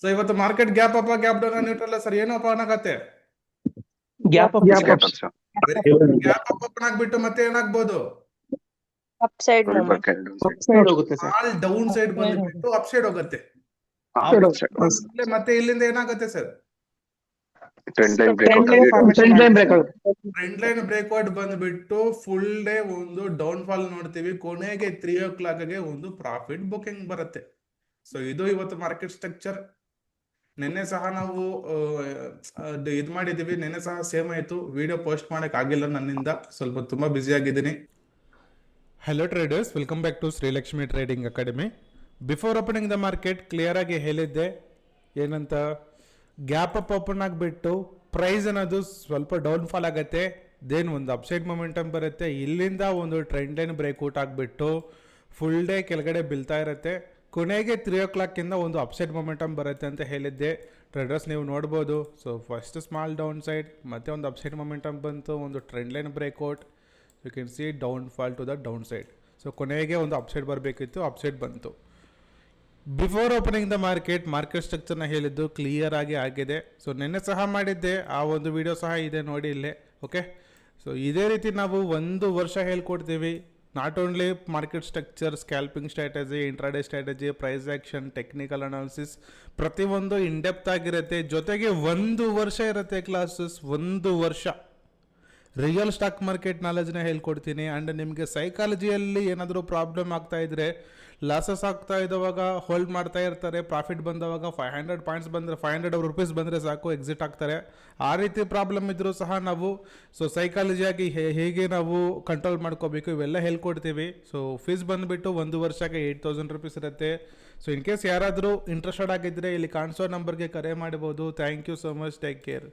So ಇವತ್ತು market gap up gap down neutral sir ಏನಪ್ಪ ಅನ್ನಕತ್ತೆ gap up Gap up, sir. Gap up open ಆಗ್ಬಿಟ್ಟು ಮತ್ತೆ ಏನಾಗ್ಬೋದು upside Full bucket downside. Side ಹೋಗುತ್ತೆ sir. All downside ಬಂದ್ಬಿಟ್ಟು upside ಹೋಗುತ್ತೆ Upside. ಮತ್ತೆ ಇಲ್ಲಿಂದ ಏನಾಗುತ್ತೆ sir Trend line Trend breakout. line formation trend line break ಆಗುತ್ತೆ. ಟ್ರೆಂಡ್ ಲೈನ್ ಬ್ರೇಕ್ಔಟ್ ಬಂದ್ಬಿಟ್ಟು ಫುಲ್ ಡೇ ಒಂದು ಡೌನ್ ಫಾಲ್ ನೋಡ್ತೀವಿ, ಕೊನೆಗೆ 3 o'clock ಗೆ ಒಂದು ಪ್ರಾಫಿಟ್ ಬುಕಿಂಗ್ ಬರುತ್ತೆ. ಸೊ ಇದು ಇವತ್ತು ಮಾರ್ಕೆಟ್ ಸ್ಟ್ರಕ್ಚರ್. ನಿನ್ನೆ ಸಹ ನಾವು ಇದ್ ಮಾಡಿದೀವಿ, ನಿನ್ನೆ ಸಹ ಸೇಮ್ ಆಯ್ತು. ವಿಡಿಯೋ ಪೋಸ್ಟ್ ಮಾಡಕ್ ಆಗಿಲ್ಲ ನನ್ನಿಂದ, ಸ್ವಲ್ಪ ತುಂಬಾ ಬ್ಯುಸಿ ಆಗಿದ್ದೀನಿ. Hello traders, welcome back to Srilakshmi trading academy. Before opening the market clear ಆಗಿ ಹೇಳಿದ್ದೆ ಏನಂತ, ಗ್ಯಾಪ್ ಅಪ್ ಓಪನ್ ಆಗಿಬಿಟ್ಟು ಪ್ರೈಸ್ ಅನ್ನೋದು ಸ್ವಲ್ಪ ಡೌನ್ ಫಾಲ್ ಆಗುತ್ತೆ, ದೆನ್ ಒಂದು ಅಪ್ಸೈಡ್ ಮೊಮೆಂಟಮ್ ಬರುತ್ತೆ. ಇಲ್ಲಿಂದ ಒಂದು ಟ್ರೆಂಡ್ ಲೈನ್ ಬ್ರೇಕ್ಔಟ್ ಆಗಿಬಿಟ್ಟು ಫುಲ್ ಡೇ ಕೆಳಗಡೆ ಬೀಳ್ತಾ ಇರುತ್ತೆ, ಕೊನೆಗೆ 3 o'clock ಇಂದ ಒಂದು ಅಪ್ಸೈಡ್ ಮೊಮೆಂಟಮ್ ಬರುತ್ತೆ ಅಂತ ಹೇಳಿದ್ದೆ ಟ್ರೇಡರ್ಸ್. ನೀವು ನೋಡ್ಬೋದು. So first small down side, ಮತ್ತೆ ಒಂದು ಅಪ್ಸೈಡ್ ಮೊಮೆಂಟಮ್ ಬಂತು, ಒಂದು trend line breakout. You can see down fall to the down side. So ಕೊನೆಗೆ ಒಂದು ಅಪ್ಸೈಡ್ ಬರಬೇಕಿತ್ತು, ಅಪ್ಸೈಡ್ ಬಂತು. ಬಿಫೋರ್ ಓಪನಿಂಗ್ ದ ಮಾರ್ಕೆಟ್ ಸ್ಟ್ರಕ್ಚರ್ನ ಹೇಳಿದ್ದು ಕ್ಲಿಯರ್ ಆಗಿ ಆಗಿದೆ. ಸೊ ನಿನ್ನೆ ಸಹ ಮಾಡಿದ್ದೆ, ಆ ಒಂದು ವಿಡಿಯೋ ಸಹ ಇದೆ ನೋಡಿ ಇಲ್ಲೇ. ಓಕೆ, ಸೊ ಇದೇ ರೀತಿ ನಾವು 1 ವರ್ಷ ಹೇಳ್ಕೊಡ್ತೀವಿ. Not only market structure, scalping strategy, intraday strategy, price action, technical analysis, ಪ್ರತಿಯೊಂದು ಇನ್ಡೆಪ್ತ್ ಆಗಿರುತ್ತೆ. ಜೊತೆಗೆ 1 ವರ್ಷ ಇರುತ್ತೆ ಕ್ಲಾಸಸ್, 1 ವರ್ಷ ರಿಯಲ್ ಸ್ಟಾಕ್ ಮಾರ್ಕೆಟ್ ನಾಲೆಜ್ನ ಹೇಳ್ಕೊಡ್ತೀನಿ. ಆ್ಯಂಡ್ ನಿಮಗೆ ಸೈಕಾಲಜಿಯಲ್ಲಿ ಏನಾದರೂ ಪ್ರಾಬ್ಲಮ್ ಆಗ್ತಾ ಇದ್ದರೆ, ಲಾಸಸ್ ಆಗ್ತಾ ಇದ್ದವಾಗ ಹೋಲ್ಡ್ ಮಾಡ್ತಾ ಇರ್ತಾರೆ, ಪ್ರಾಫಿಟ್ ಬಂದವಾಗ 500 ಪಾಯಿಂಟ್ಸ್ ಬಂದರೆ, 500 ರೂಪೀಸ್ ಬಂದರೆ ಸಾಕು ಎಕ್ಸಿಟ್ ಆಗ್ತಾರೆ. ಆ ರೀತಿ ಪ್ರಾಬ್ಲಮ್ ಇದ್ದರೂ ಸಹ ನಾವು ಸೈಕಾಲಜಿಯಾಗಿ ಹೇಗೆ ನಾವು ಕಂಟ್ರೋಲ್ ಮಾಡ್ಕೋಬೇಕು ಇವೆಲ್ಲ ಹೇಳ್ಕೊಡ್ತೀವಿ. ಸೊ ಫೀಸ್ ಬಂದುಬಿಟ್ಟು 1 ವರ್ಷಕ್ಕೆ 8000 ರೂಪೀಸ್ ಇರುತ್ತೆ. ಸೊ ಇನ್ ಕೇಸ್ ಯಾರಾದರೂ ಇಂಟ್ರೆಸ್ಟೆಡ್ ಆಗಿದ್ದರೆ ಇಲ್ಲಿ ಕಾಣಿಸೋ ನಂಬರ್ಗೆ ಕರೆ ಮಾಡ್ಬೋದು. Thank you so much, take care.